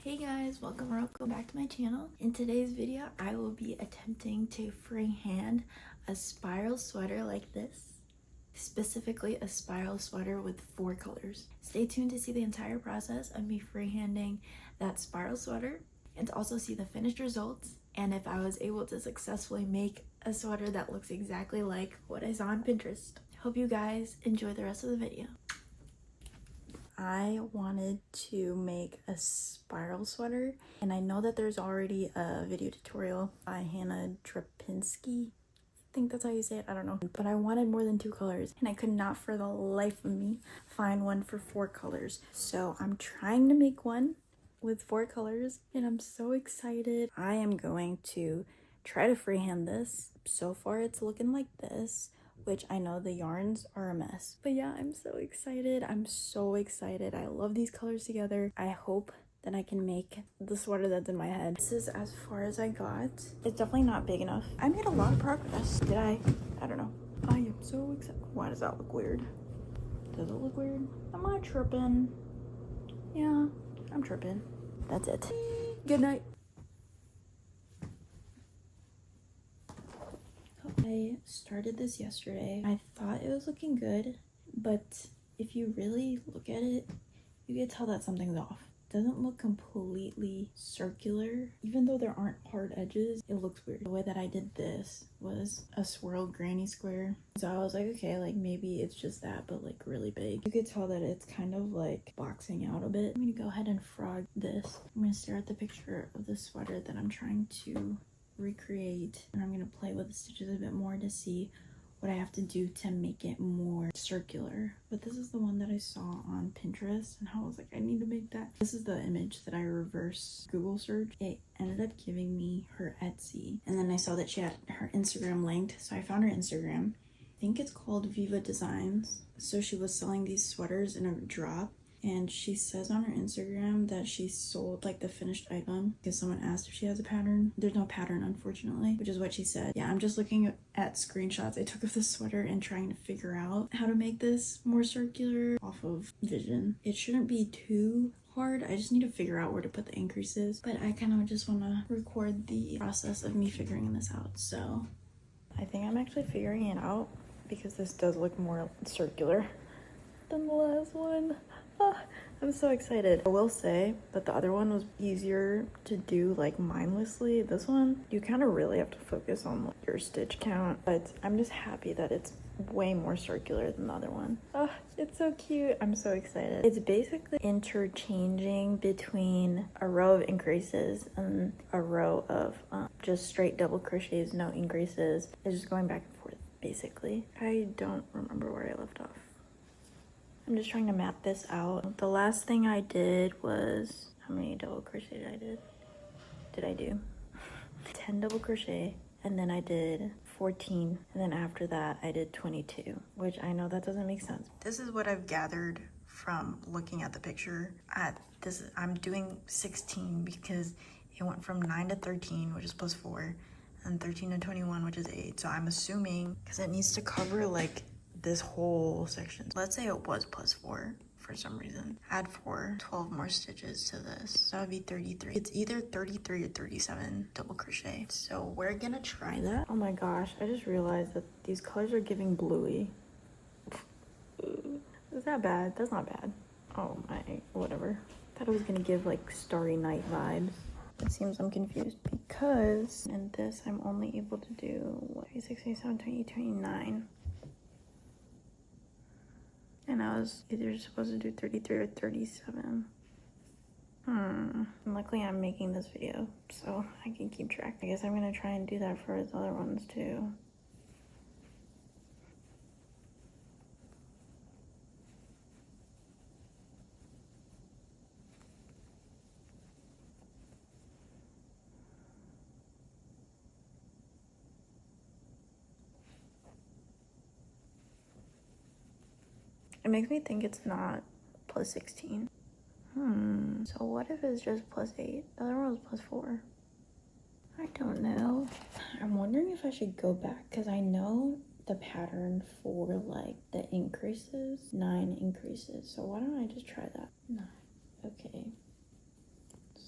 Hey guys, welcome back to my channel. In today's video, I will be attempting to freehand a spiral sweater like this. Specifically a spiral sweater with 4 colors. Stay tuned to see the entire process of me freehanding that spiral sweater and to also see the finished results and if I was able to successfully make a sweater that looks exactly like what I saw on Pinterest. Hope you guys enjoy the rest of the video. I wanted to make a spiral sweater, and I know that there's already a video tutorial by Hannah Drapinski. I think that's how you say it, I don't know. But I wanted more than 2 colors, and I could not for the life of me find one for 4 colors. So I'm trying to make one with 4 colors, and I'm so excited. I am going to try to freehand this. So far it's looking like this, which I know the yarns are a mess. But yeah, I'm so excited. I'm so excited. I love these colors together. I hope that I can make the sweater that's in my head. This is as far as I got. It's definitely not big enough. I made a lot of progress. Did I? I don't know. I am so excited. Why does that look weird? Does it look weird? Am I tripping? Yeah, I'm tripping. That's it. Good night. I started this yesterday. I thought it was looking good, but if you really look at it, you can tell that something's off. It doesn't look completely circular. Even though there aren't hard edges, it looks weird. The way that I did this was a swirled granny square. So I was like, okay, like maybe it's just that, but like really big. You could tell that it's kind of like boxing out a bit. I'm gonna go ahead and frog this. I'm gonna stare at the picture of the sweater that I'm trying to recreate, and I'm gonna play with the stitches a bit more to see what I have to do to make it more circular. But this is the one that I saw on Pinterest, and I was like, I need to make that. This is the image that I reverse Google search. It ended up giving me her Etsy, and then I saw that she had her Instagram linked, so I found her Instagram. I think it's called Viva Designs. So she was selling these sweaters in a drop, and she says on her Instagram that she sold like the finished item because someone asked if she has a pattern. There's no pattern, unfortunately, which is what she said. Yeah, I'm just looking at screenshots I took of the sweater and trying to figure out how to make this more circular off of Vision. It shouldn't be too hard. I just need to figure out where to put the increases, but I kind of just want to record the process of me figuring this out. So I think I'm actually figuring it out because this does look more circular than the last one. I'm so excited. I will say that the other one was easier to do like mindlessly. This one, you kind of really have to focus on like, your stitch count, but I'm just happy that it's way more circular than the other one. It's so cute. I'm so excited. It's basically interchanging between a row of increases and a row of just straight double crochets, no increases. It's just going back and forth, basically. I don't remember where I left off. I'm just trying to map this out. The last thing I did was, how many double crochet did I do? 10 double crochet, and then I did 14, and then after that I did 22, which I know that doesn't make sense. This is what I've gathered from looking at the picture. I'm doing 16 because it went from 9 to 13, which is plus 4, and 13 to 21, which is 8. So I'm assuming, because it needs to cover like this whole section. Let's say it was plus 4 for some reason. Add 12 more stitches to this. So that would be 33. It's either 33 or 37 double crochet. So we're gonna try that. Oh my gosh, I just realized that these colors are giving bluey. Is that bad? That's not bad. Oh my, whatever. Thought it was gonna give like Starry Night vibes. It seems I'm confused because in this I'm only able to do what, 26, 27, 28, 29. And I was either supposed to do 33 or 37. And luckily I'm making this video, so I can keep track. I guess I'm gonna try and do that for his other ones too. It makes me think it's not plus 16. So what if it's just plus 8? The other one was plus 4. I don't know. I'm wondering if I should go back because I know the pattern for like the increases, 9 increases. So why don't I just try that? 9. Okay.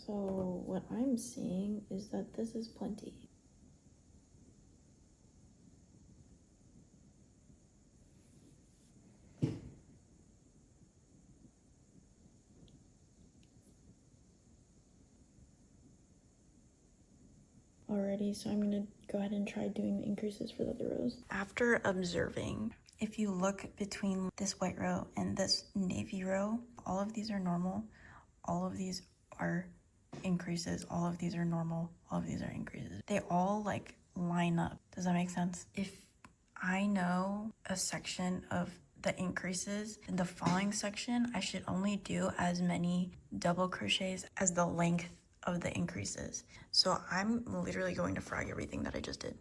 So what I'm seeing is that this is plenty. Already, so I'm gonna go ahead and try doing the increases for the other rows. After observing, if you look between this white row and this navy row, all of these are normal, all of these are increases, all of these are normal, all of these are increases. They all like line up. Does that make sense? If I know a section of the increases, in the following section, I should only do as many double crochets as the length of the increases. So I'm literally going to frog everything that I just did,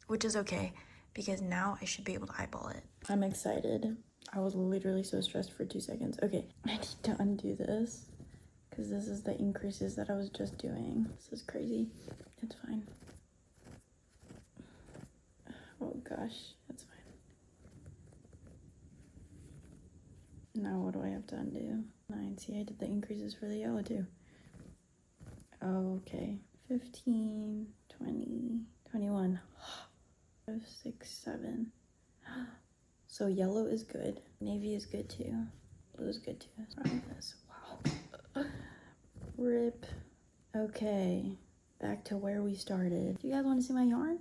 which is okay because now I should be able to eyeball it. I'm excited. I was literally so stressed for 2 seconds. Okay, I need to undo this because this is the increases that I was just doing. This is crazy. It's fine. Oh gosh, that's fine. Now what do I have to undo? 9. See, I did the increases for the yellow too. Okay. 15, 20, 21. 5, 6, 7. So yellow is good. Navy is good too. Blue is good too. Run this. Wow. Rip. Okay. Back to where we started. Do you guys want to see my yarn?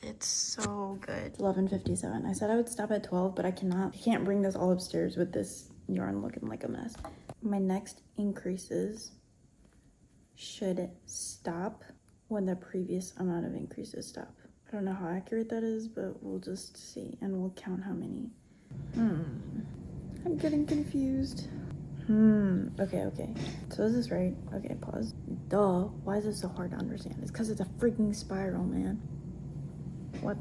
It's so good. It's 11:57. I said I would stop at 12, but I cannot. I can't bring this all upstairs with this yarn looking like a mess. My next increases should stop when the previous amount of increases stop. I don't know how accurate that is, but we'll just see and we'll count how many. I'm getting confused. Okay. So is this right? Okay, pause. Duh. Why is this so hard to understand? It's because it's a freaking spiral, man. What?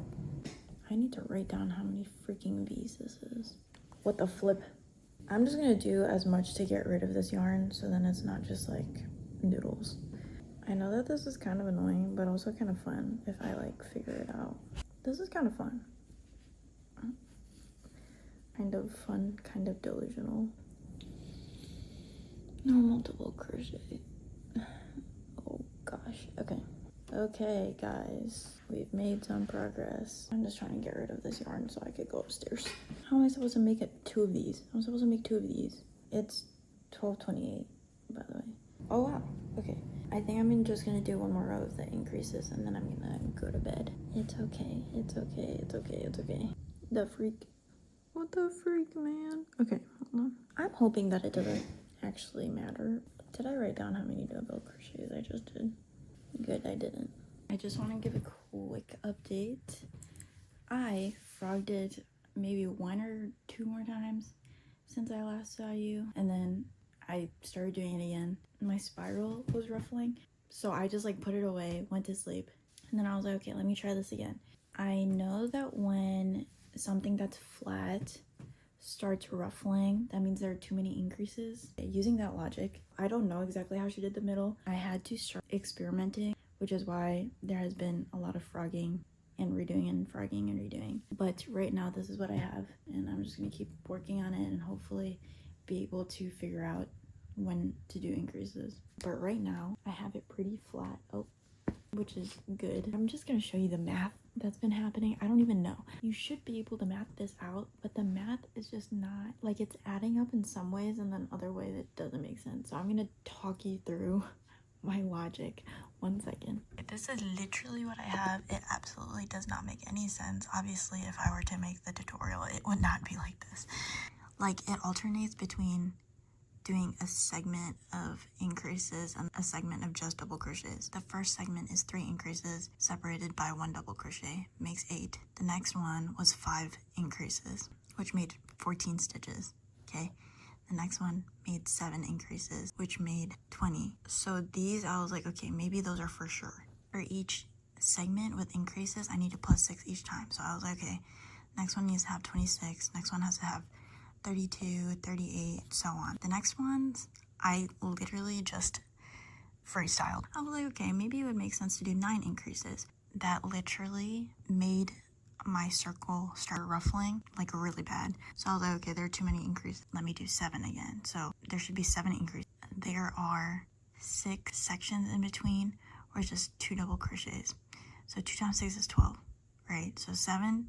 I need to write down how many freaking V's this is. What the flip? I'm just gonna do as much to get rid of this yarn so then it's not just like noodles. I know that this is kind of annoying, but also kind of fun if I like figure it out. This is kind of fun. Kind of fun, kind of delusional. No multiple crochet. Oh gosh, okay. Okay, guys, we've made some progress. I'm just trying to get rid of this yarn so I could go upstairs. How am I supposed to make it 2 of these? I'm supposed to make 2 of these. It's 12:28, by the way. Oh wow, okay. I think I'm just gonna do 1 more row of the increases and then I'm gonna go to bed. It's okay, it's okay, it's okay, it's okay. The freak. What the freak, man? Okay, hold on. I'm hoping that it doesn't actually matter. Did I write down how many double crochets I just did? Good, I didn't. I just want to give a quick update. I frogged it maybe 1 or 2 more times since I last saw you, and then I started doing it again. My spiral was ruffling, so I just like put it away, went to sleep, and then I was like, okay, let me try this again. I know that when something that's flat starts ruffling, that means there are too many increases. Using that logic, I don't know exactly how she did the middle. I had to start experimenting, which is why there has been a lot of frogging and redoing and frogging and redoing. But right now, this is what I have, and I'm just gonna keep working on it and hopefully be able to figure out when to do increases. But right now, I have it pretty flat. Oh, which is good. I'm just gonna show you the math that's been happening. I don't even know. You should be able to map this out, but the math is just not, like, it's adding up in some ways and then other ways it doesn't make sense. So I'm gonna talk you through my logic. 1 second. This is literally what I have. It absolutely does not make any sense. Obviously, if I were to make the tutorial, it would not be like this. Like, it alternates between doing a segment of increases and a segment of just double crochets. The first segment is 3 increases separated by 1 double crochet, makes 8. The next one was 5 increases, which made 14 stitches, okay? The next one made 7 increases, which made 20. So these, I was like, okay, maybe those are for sure. For each segment with increases, I need to plus 6 each time. So I was like, okay, next one needs to have 26, next one has to have 32, 38, so on. The next ones, I literally just freestyled. I was like, okay, maybe it would make sense to do 9 increases. That literally made my circle start ruffling like really bad. So I was like, okay, there are too many increases. Let me do 7 again. So there should be 7 increases. There are 6 sections in between, or just 2 double crochets. So 2 times 6 is 12, right? So 7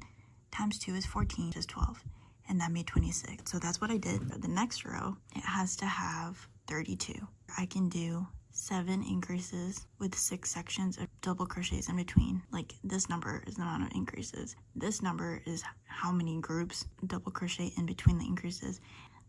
times 2 is 14, which is 12, and that made 26. So that's what I did. For the next row, it has to have 32. I can do 7 increases with 6 sections of double crochets in between. Like, this number is the amount of increases. This number is how many groups double crochet in between the increases.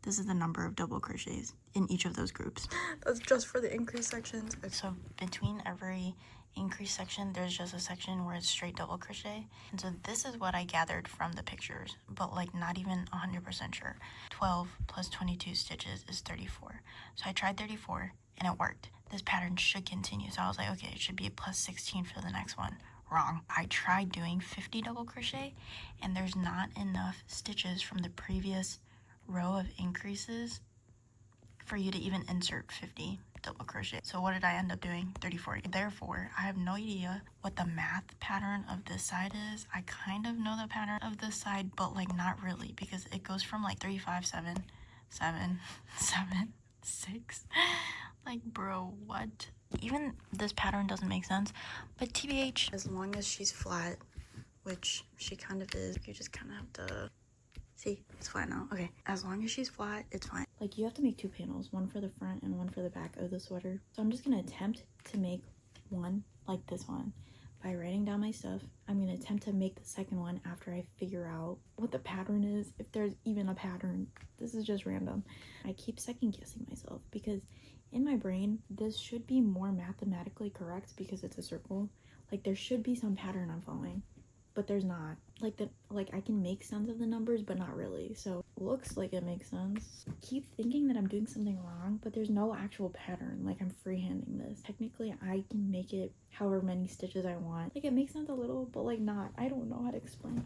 This is the number of double crochets in each of those groups. That's just for the increase sections. So between every increase section, there's just a section where it's straight double crochet. And so this is what I gathered from the pictures, but like not even 100% sure. 12 plus 22 stitches is 34. So I tried 34 and it worked. This pattern should continue. So I was like, okay, it should be plus 16 for the next one. Wrong. I tried doing 50 double crochet and there's not enough stitches from the previous row of increases for you to even insert 50 double crochet. So what did I end up doing? 34. Therefore, I have no idea what the math pattern of this side is. I kind of know the pattern of this side, but like not really, because it goes from like 3, 5, 7, 7, 7, 6. Like, bro, what? Even this pattern doesn't make sense, but TBH, as long as she's flat, which she kind of is, you just kind of have to see, it's flat now. Okay, as long as she's flat, it's fine. Like, you have to make 2 panels, one for the front and one for the back of the sweater. So I'm just gonna attempt to make one like this one by writing down my stuff. I'm gonna attempt to make the second one after I figure out what the pattern is, if there's even a pattern. This is just random. I keep second guessing myself because in my brain, this should be more mathematically correct because it's a circle. Like, there should be some pattern I'm following, but there's not. Like I can make sense of the numbers, but not really. So looks like it makes sense. Keep thinking that I'm doing something wrong, but there's no actual pattern. Like, I'm freehanding this. Technically, I can make it however many stitches I want. Like, it makes sense a little, but like not. I don't know how to explain.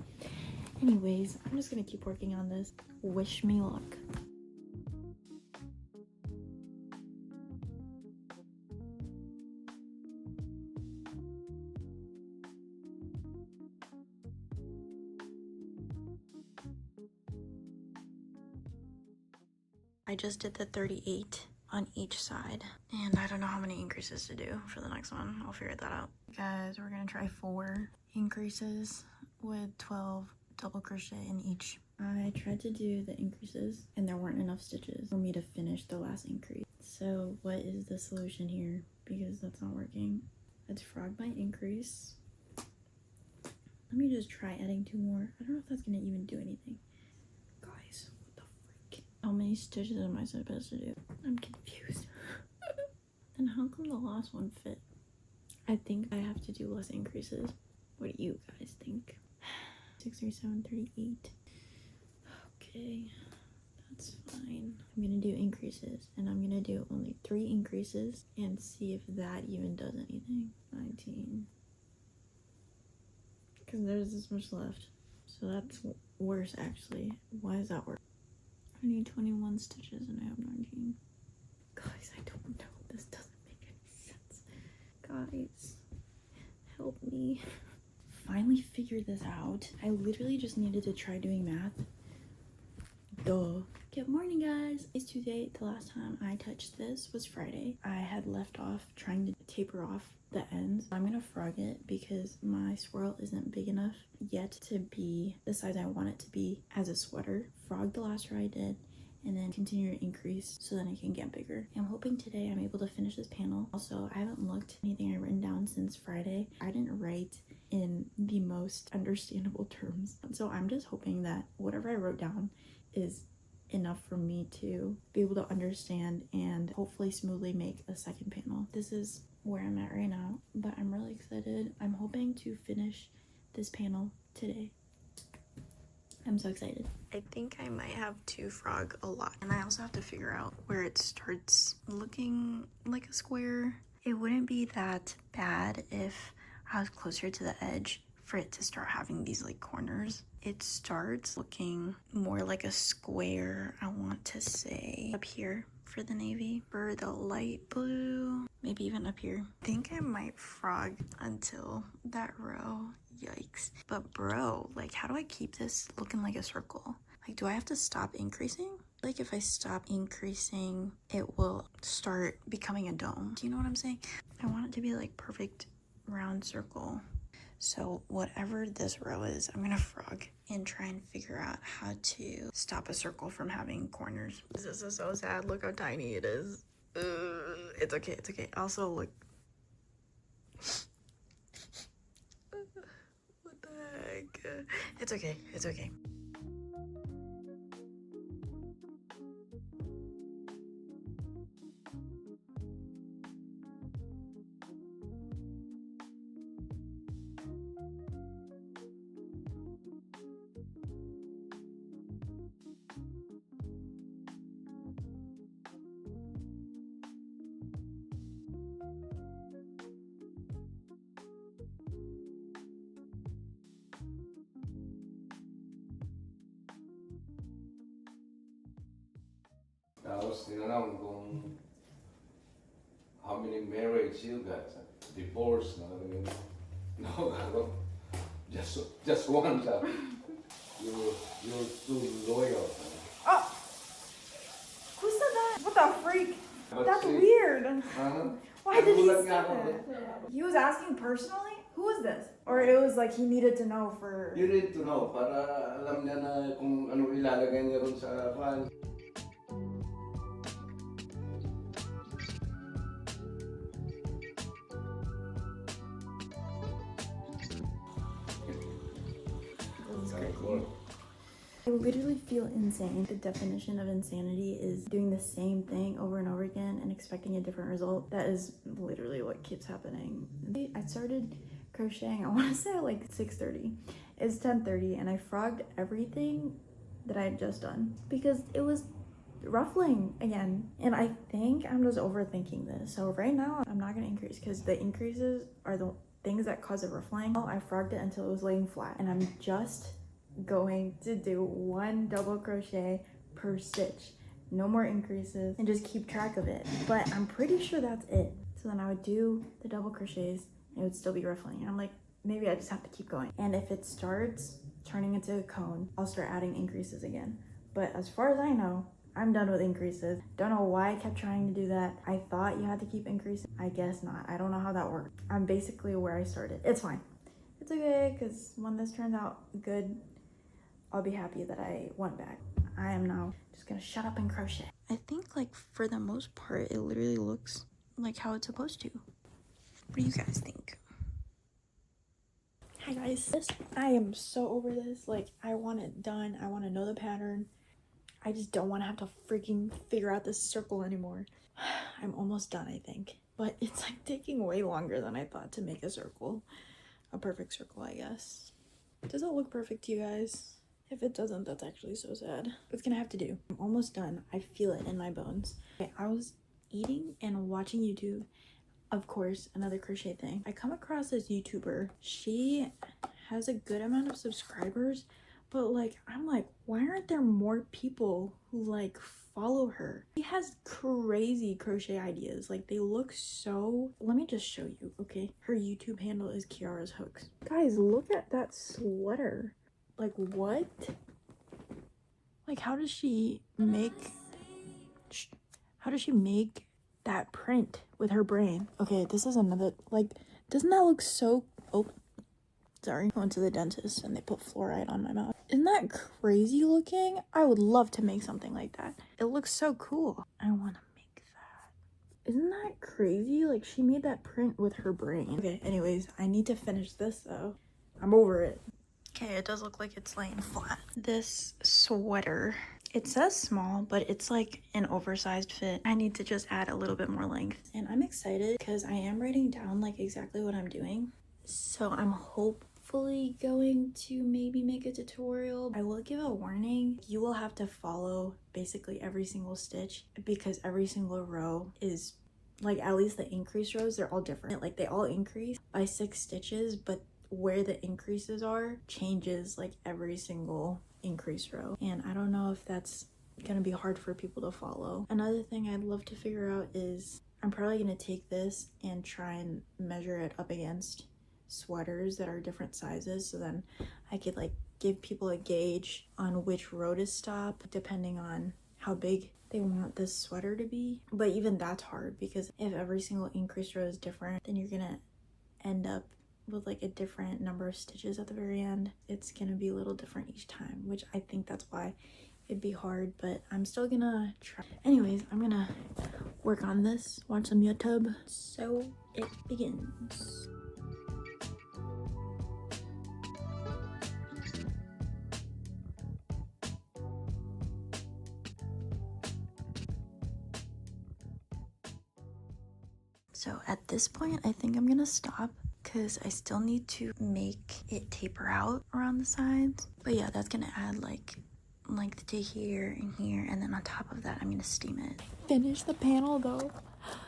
Anyways, I'm just gonna keep working on this. Wish me luck. I just did the 38 on each side, and I don't know how many increases to do for the next one. I'll figure that out. Guys, we're gonna try 4 increases with 12 double crochet in each. I tried to do the increases and there weren't enough stitches for me to finish the last increase. So what is the solution here? Because that's not working. Let's frog my increase. Let me just try adding 2 more. I don't know if that's gonna even do anything. Guys, what the freak? How many stitches am I supposed to do? I'm confused. Then how come the last one fit? I think I have to do less increases. What do you guys think? 6, 3, 7, 38. Okay, that's fine. I'm gonna do increases, and I'm gonna do only 3 increases and see if that even does anything. 19. Because there's this much left. So that's worse, actually. Why is that worse? I need 21 stitches and I have 19. Guys, I don't know. This doesn't make any sense. Guys, help me. Finally figured this out. I literally just needed to try doing math. Duh. Good morning, guys. It's Tuesday. The last time I touched this was Friday. I had left off trying to taper off the ends. I'm gonna frog it because my swirl isn't big enough yet to be the size I want it to be as a sweater. Frog the last row I did, and then continue to increase so that it can get bigger. I'm hoping today I'm able to finish this panel. Also, I haven't looked at anything I've written down since Friday. I didn't write in the most understandable terms. So I'm just hoping that whatever I wrote down is enough for me to be able to understand and hopefully smoothly make a second panel. This is where I'm at right now, but I'm really excited. I'm hoping to finish this panel today. I'm so excited. I think I might have to frog a lot, and I also have to figure out where it starts looking like a square. It wouldn't be that bad if I was closer to the edge for it to start having these like corners. It starts looking more like a square, I want to say, up here for the navy. For the light blue, maybe even up here. I think I might frog until that row. Yikes. But bro, like, how do I keep this looking like a circle? Like, do I have to stop increasing? Like if I stop increasing, it will start becoming a dome. Do you know what I'm saying? I want it to be like perfect round circle. So whatever this row is, I'm gonna frog and try and figure out how to stop a circle from having corners. This is so sad. Look how tiny it is. It's okay, it's okay. Also, look. What the heck? It's okay, it's okay. Tapos tinanong kung how many marriage you got? Divorce na. No, just one. You're too loyal. Oh! Who said that? What the freak? But That's see, weird. Why did he say nagulat nga ako. that? He was asking personally? Who is this? Or it was like he needed to know for... You need to know para alam niya na kung ano ilalagay niya ron sa fan. I literally feel insane. The definition of insanity is doing the same thing over and over again and expecting a different result. That is literally what keeps happening. I started crocheting, I want to say at like 6:30. It's 10:30 and I frogged everything that I had just done because it was ruffling again. And I think I'm just overthinking this. So right now I'm not going to increase because the increases are the things that cause the ruffling. I frogged it until it was laying flat and I'm just going to do 1 double crochet per stitch, no more increases, and just keep track of it. But I'm pretty sure that's it. So then I would do the double crochets and it would still be ruffling, and I'm like, maybe I just have to keep going. And if it starts turning into a cone, I'll start adding increases again. But as far as I know, I'm done with increases. Don't know why I kept trying to do that. I thought you had to keep increasing. I guess not. I don't know how that works. I'm basically where I started. It's fine. It's okay, because when this turns out good, I'll be happy that I went back. I am now just gonna shut up and crochet. I think like for the most part, it literally looks like how it's supposed to. What do you guys think? Hi guys. I am so over this. Like, I want it done. I want to know the pattern. I just don't want to have to freaking figure out this circle anymore. I'm almost done, I think. But it's like taking way longer than I thought to make a circle. A perfect circle, I guess. Does it look perfect to you guys? If it doesn't, that's actually so sad. It's gonna have to do. I'm almost done. I feel it in my bones. Okay, I was eating and watching YouTube. Of course, another crochet thing. I come across this YouTuber. She has a good amount of subscribers, but like, I'm like, why aren't there more people who like follow her? She has crazy crochet ideas. Like, they look so... Let me just show you, okay? Her YouTube handle is Kiara's Hooks. Guys, look at that sweater. Like, what? Like, how does she make that print with her brain? Okay, this is another, like, doesn't that look so... Oh, sorry. I went to the dentist and they put fluoride on my mouth. Isn't that crazy looking? I would love to make something like that. It looks so cool. I want to make that. Isn't that crazy? Like, she made that print with her brain. Okay, anyways, I need to finish this though. I'm over it. Okay, it does look like it's laying flat. This sweater, it says small, but it's like an oversized fit. I need to just add a little bit more length. And I'm excited because I am writing down like exactly what I'm doing. So I'm hopefully going to maybe make a tutorial. I will give a warning. You will have to follow basically every single stitch because every single row is like, at least the increase rows, they're all different. Like, they all increase by 6 stitches, but where the increases are changes like every single increase row, and I don't know if that's gonna be hard for people to follow. Another thing I'd love to figure out is I'm probably gonna take this and try and measure it up against sweaters that are different sizes, so then I could like give people a gauge on which row to stop depending on how big they want this sweater to be. But even that's hard because if every single increase row is different, then you're gonna end up with like a different number of stitches at the very end. It's gonna be a little different each time, which I think that's why it'd be hard, but I'm still gonna try. Anyways, I'm gonna work on this, watch some YouTube. So it begins. So at this point, I think I'm gonna stop because I still need to make it taper out around the sides. But yeah, that's gonna add like length to here and here, and then on top of that, I'm gonna steam it. Finish the panel though.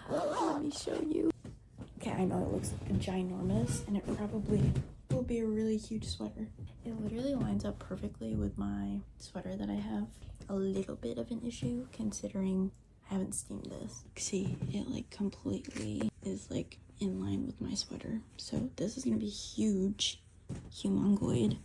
Let me show you. Okay, I know it looks ginormous, and it probably will be a really huge sweater. It literally lines up perfectly with my sweater that I have. A little bit of an issue considering I haven't steamed this. See, it like completely is like in line with my sweater. So this is gonna be huge, humongoid.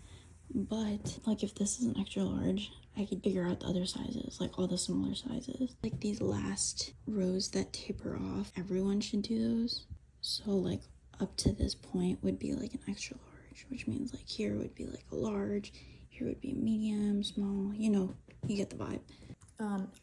But like if this is an extra large, I could figure out the other sizes, like all the smaller sizes. Like these last rows that taper off, everyone should do those. So like up to this point would be like an extra large, which means like here would be like a large, here would be a medium, small, you know, you get the vibe.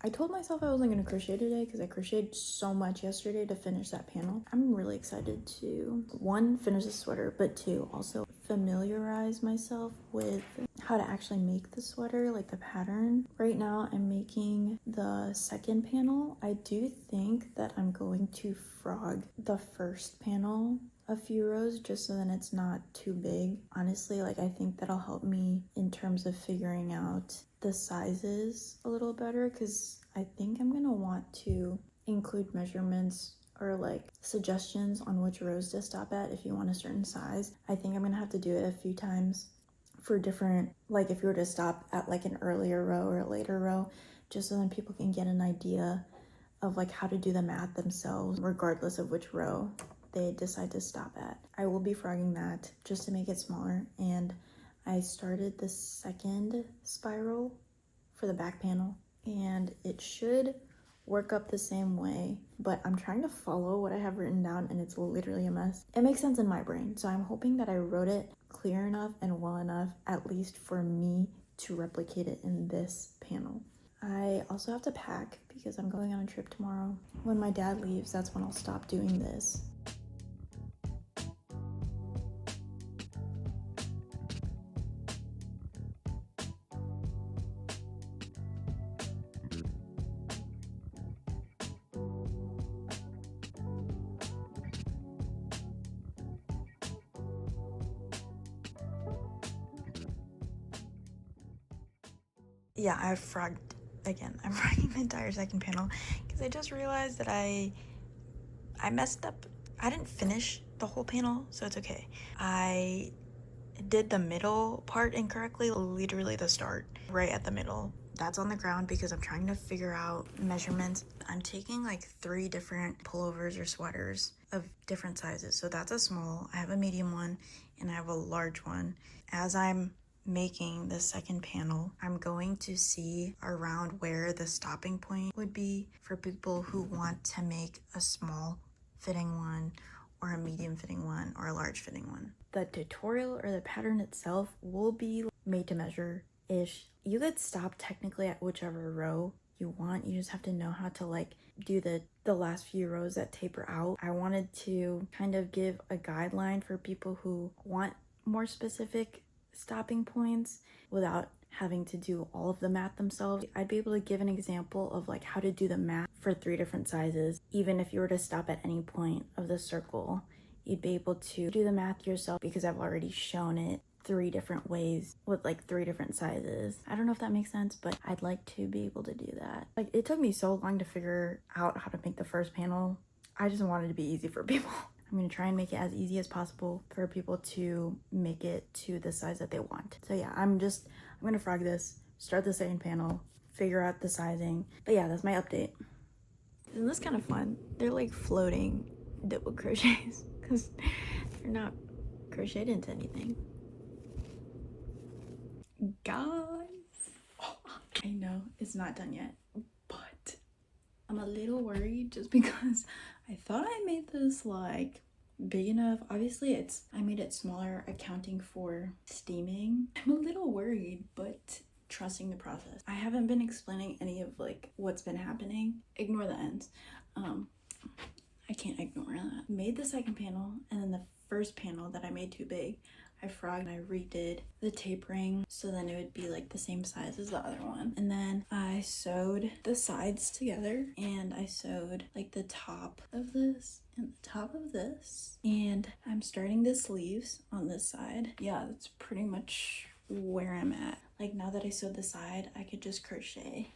I told myself I wasn't going to crochet today because I crocheted so much yesterday to finish that panel. I'm really excited to, one, finish the sweater, but two, also familiarize myself with how to actually make the sweater, like the pattern. Right now, I'm making the second panel. I do think that I'm going to frog the first panel a few rows just so then it's not too big. Honestly, like I think that'll help me in terms of figuring out the sizes a little better because I think I'm gonna want to include measurements or like suggestions on which rows to stop at if you want a certain size. I think I'm gonna have to do it a few times for different, like if you were to stop at like an earlier row or a later row, just so then people can get an idea of like how to do the math themselves regardless of which row they decide to stop at. I will be frogging that just to make it smaller, and I started the second spiral for the back panel and it should work up the same way, but I'm trying to follow what I have written down and it's literally a mess. It makes sense in my brain, so I'm hoping that I wrote it clear enough and well enough, at least for me to replicate it in this panel. I also have to pack because I'm going on a trip tomorrow. When my dad leaves, that's when I'll stop doing this. Yeah, I've frogged again. I'm frogging the entire second panel because I just realized that I messed up. I didn't finish the whole panel, so it's okay. I did the middle part incorrectly, literally the start, right at the middle. That's on the ground because I'm trying to figure out measurements. I'm taking like 3 different pullovers or sweaters of different sizes. So that's a small, I have a medium one, and I have a large one. As I'm making the second panel, I'm going to see around where the stopping point would be for people who want to make a small fitting one or a medium fitting one or a large fitting one. The tutorial or the pattern itself will be made to measure-ish. You could stop technically at whichever row you want. You just have to know how to like do the last few rows that taper out. I wanted to kind of give a guideline for people who want more specific stopping points without having to do all of the math themselves. I'd be able to give an example of like how to do the math for 3 different sizes. Even if you were to stop at any point of the circle, you'd be able to do the math yourself because I've already shown it 3 different ways with like 3 different sizes. I don't know if that makes sense, but I'd like to be able to do that. Like it took me so long to figure out how to make the first panel. I just wanted it to be easy for people. I'm gonna try and make it as easy as possible for people to make it to the size that they want. So yeah, I'm gonna frog this, start the second panel, figure out the sizing. But yeah, that's my update. Isn't this kind of fun? They're like floating double crochets because they're not crocheted into anything. Guys, I know it's not done yet, I'm a little worried just because I thought I made this like big enough. Obviously I made it smaller accounting for steaming. I'm a little worried, but trusting the process. I haven't been explaining any of like what's been happening. Ignore the ends. I can't ignore that. Made the second panel, and then the first panel that I made too big, I frogged and I redid the tapering so then it would be like the same size as the other one. And then I sewed the sides together, and I sewed like the top of this and the top of this. And I'm starting the sleeves on this side. Yeah, that's pretty much where I'm at. Like now that I sewed the side, I could just crochet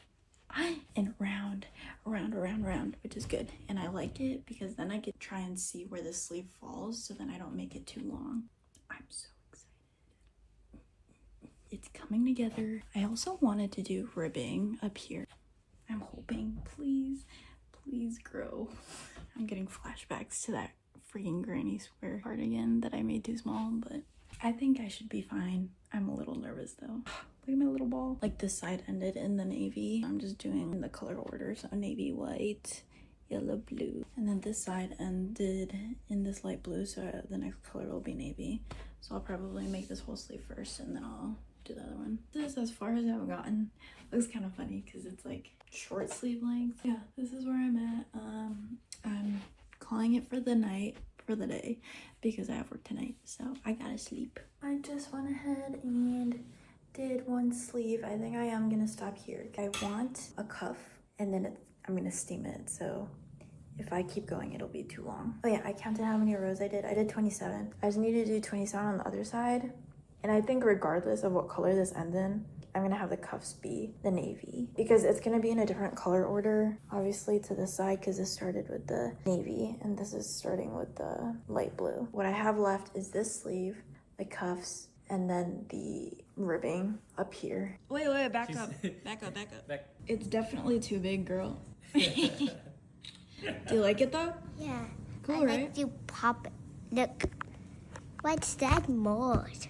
and round, which is good. And I like it because then I could try and see where the sleeve falls so then I don't make it too long. I'm so excited. It's coming together. I also wanted to do ribbing up here. I'm hoping, please grow. I'm getting flashbacks to that freaking granny square cardigan that I made too small, but I think I should be fine. I'm a little nervous though. Look at my little ball. Like this side ended in the navy. I'm just doing the color order, so navy, white, yellow, blue. And then this side ended in this light blue, so the next color will be navy. So I'll probably make this whole sleeve first and then I'll do the other one. This is as far as I've gotten. Looks kind of funny because it's like short sleeve length. Yeah, this is where I'm at. I'm calling it for the night, for the day, because I have work tonight, so I gotta sleep. I just went ahead and did one sleeve. I think I am gonna stop here. I want a cuff and then I'm gonna steam it, so if I keep going it'll be too long. Oh yeah, I counted how many rows I did. I did 27. I just need to do 27 on the other side, and I think regardless of what color this ends in, I'm gonna have the cuffs be the navy because it's gonna be in a different color order, obviously, to this side because this started with the navy and this is starting with the light blue. What I have left is this sleeve, the cuffs, and then the ribbing up here. Wait, back up. It's definitely too big, girl. Do you like it though? Yeah. Cool, I right? like to pop it. Look. What's that mode?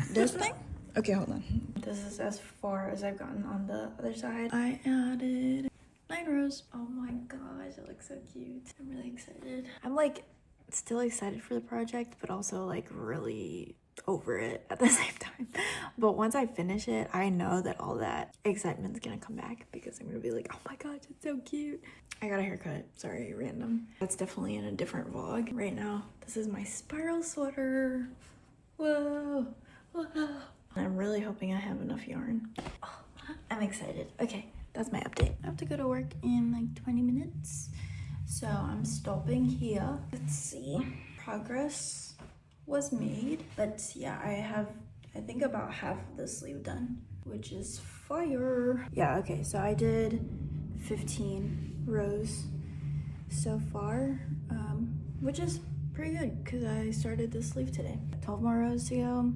This thing? Okay, hold on. This is as far as I've gotten on the other side. I added 9 rows. Oh my gosh, it looks so cute. I'm really excited. I'm like still excited for the project, but also like really over it at the same time. But once I finish it, I know that all that excitement's gonna come back because I'm gonna be like, oh my gosh, it's so cute. I got a haircut. Sorry, random. That's definitely in a different vlog. Right now, this is my spiral sweater. Whoa. Whoa. I'm really hoping I have enough yarn. Oh, I'm excited. Okay, that's my update. I have to go to work in like 20 minutes. So I'm stopping here. Let's see. Progress was made. But yeah, I think about half of the sleeve done, which is fire. Yeah, okay, so I did 15 rows so far, which is pretty good because I started this sleeve today. 12 more rows to go.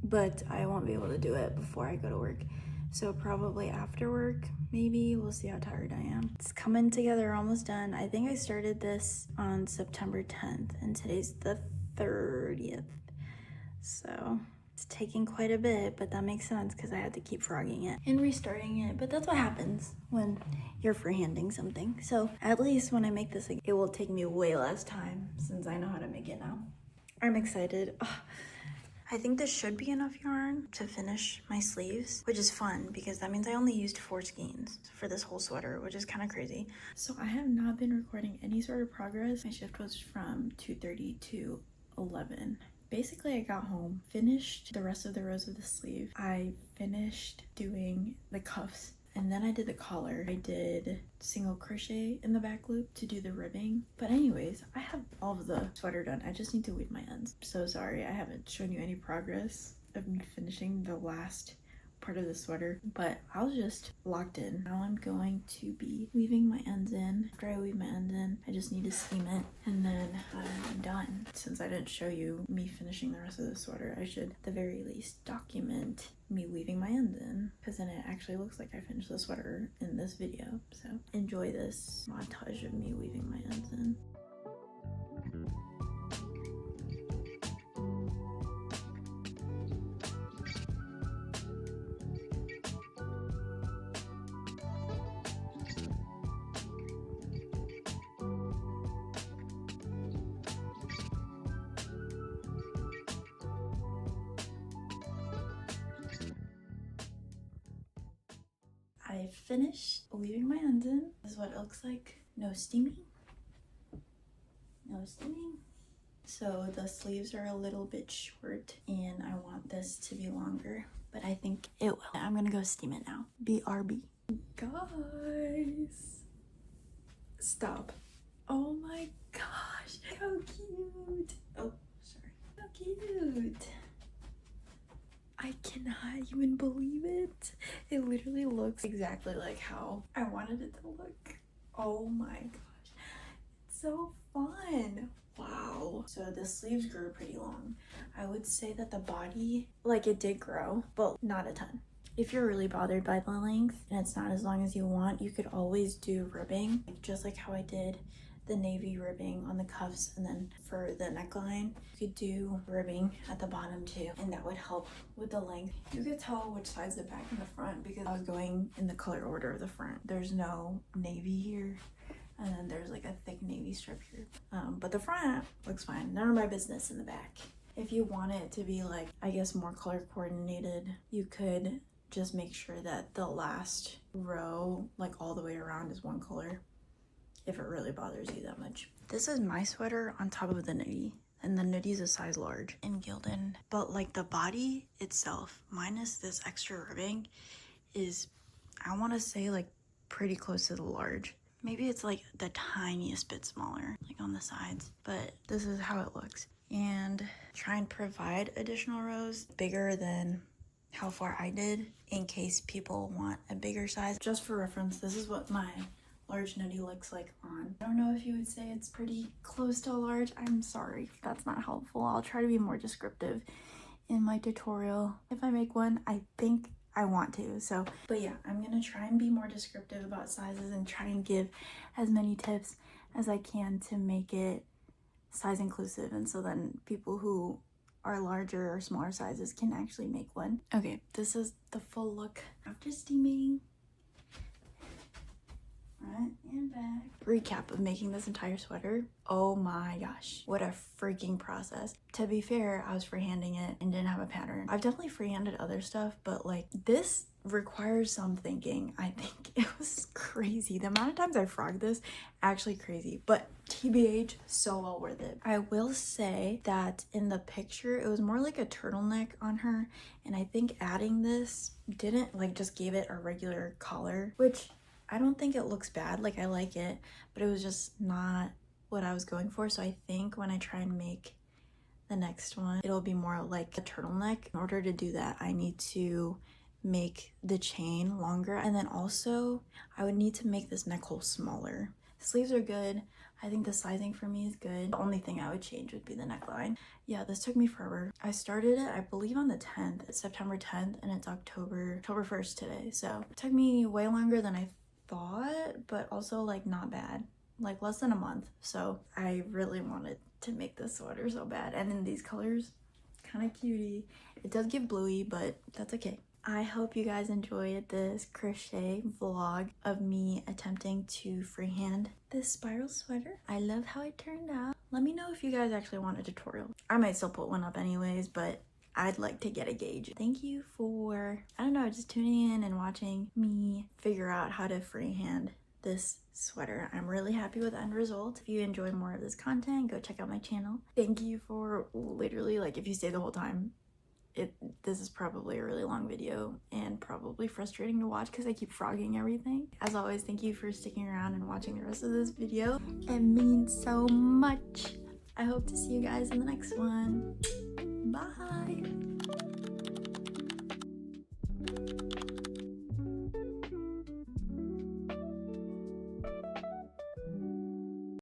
But I won't be able to do it before I go to work. So probably after work, maybe. We'll see how tired I am. It's coming together, almost done. I think I started this on September 10th and today's the 30th. So it's taking quite a bit, but that makes sense because I had to keep frogging it and restarting it. But that's what happens when you're freehanding something. So at least when I make this, it will take me way less time since I know how to make it now. I'm excited. Oh, I think this should be enough yarn to finish my sleeves, which is fun because that means I only used 4 skeins for this whole sweater, which is kind of crazy. So I have not been recording any sort of progress. My shift was from 2:30 to 11. Basically, I got home, finished the rest of the rows of the sleeve. I finished doing the cuffs, and then I did the collar. I did single crochet in the back loop to do the ribbing. But anyways, I have all of the sweater done. I just need to weave my ends. I'm so sorry I haven't shown you any progress of me finishing the last part of the sweater, but I was just locked in. Now I'm going to be weaving my ends in. After I weave my ends in, I just need to steam it, and then I'm done. Since I didn't show you me finishing the rest of the sweater, I should at the very least document me weaving my ends in, because then it actually looks like I finished the sweater in this video. So enjoy this montage of me weaving my ends in. I finished weaving my ends in. This is what it looks like. No steaming. No steaming. So the sleeves are a little bit short and I want this to be longer, but I think it will. I'm gonna go steam it now. BRB. Guys, stop. Oh my gosh, how cute. Oh, sorry. How cute. I cannot even believe it. It literally looks exactly like how I wanted it to look. Oh my gosh, it's so fun. Wow. So the sleeves grew pretty long. I would say that the body, like, it did grow, but not a ton. If you're really bothered by the length and it's not as long as you want, you could always do ribbing, just like how I did the navy ribbing on the cuffs, and then for the neckline you could do ribbing at the bottom too, and that would help with the length. You could tell which side's the back and the front because I was going in the color order of the front. There's no navy here, and then there's like a thick navy strip here, but the front looks fine. None of my business in the back. If you want it to be, like, I guess more color coordinated, you could just make sure that the last row, like all the way around, is one color, if it really bothers you that much. This is my sweater on top of the nitty, and the nitty is a size large in Gildan, but like the body itself minus this extra ribbing is, I want to say, like pretty close to the large. Maybe it's like the tiniest bit smaller, like on the sides, but this is how it looks. And try and provide additional rows bigger than how far I did in case people want a bigger size. Just for reference, this is what my large nitty looks like on. I don't know if you would say it's pretty close to a large. I'm sorry if that's not helpful. I'll try to be more descriptive in my tutorial if I make one. I think I want to. So, but yeah, I'm gonna try and be more descriptive about sizes and try and give as many tips as I can to make it size inclusive, and so then people who are larger or smaller sizes can actually make one. Okay, this is the full look after steaming. Front and back. Recap of making this entire sweater. Oh my gosh, what a freaking process. To be fair, I was freehanding it and didn't have a pattern. I've definitely freehanded other stuff, but like this requires some thinking. I think it was crazy. The amount of times I frogged this, actually crazy, but TBH, so well worth it. I will say that in the picture, it was more like a turtleneck on her, and I think adding this didn't, like, just gave it a regular collar, which I don't think it looks bad. Like, I like it, but it was just not what I was going for. So I think when I try and make the next one, it'll be more like a turtleneck. In order to do that, I need to make the chain longer, and then also I would need to make this neck hole smaller. Sleeves are good. I think the sizing for me is good. The only thing I would change would be the neckline. Yeah, this took me forever. I started it, I believe, on the 10th. It's September 10th, and it's October 1st today. So it took me way longer than I thought, but also like not bad, like less than a month. So I really wanted to make this sweater so bad, and in these colors, kind of cutie. It does give bluey, but that's okay. I hope you guys enjoyed this crochet vlog of me attempting to freehand this spiral sweater. I love how it turned out. Let me know if you guys actually want a tutorial. I might still put one up anyways, but I'd like to get a gauge. Thank you for, I don't know, just tuning in and watching me figure out how to freehand this sweater. I'm really happy with the end result. If you enjoy more of this content, go check out my channel. Thank you for literally, like, if you stay the whole time, this is probably a really long video and probably frustrating to watch because I keep frogging everything. As always, thank you for sticking around and watching the rest of this video. It means so much. I hope to see you guys in the next one. Bye.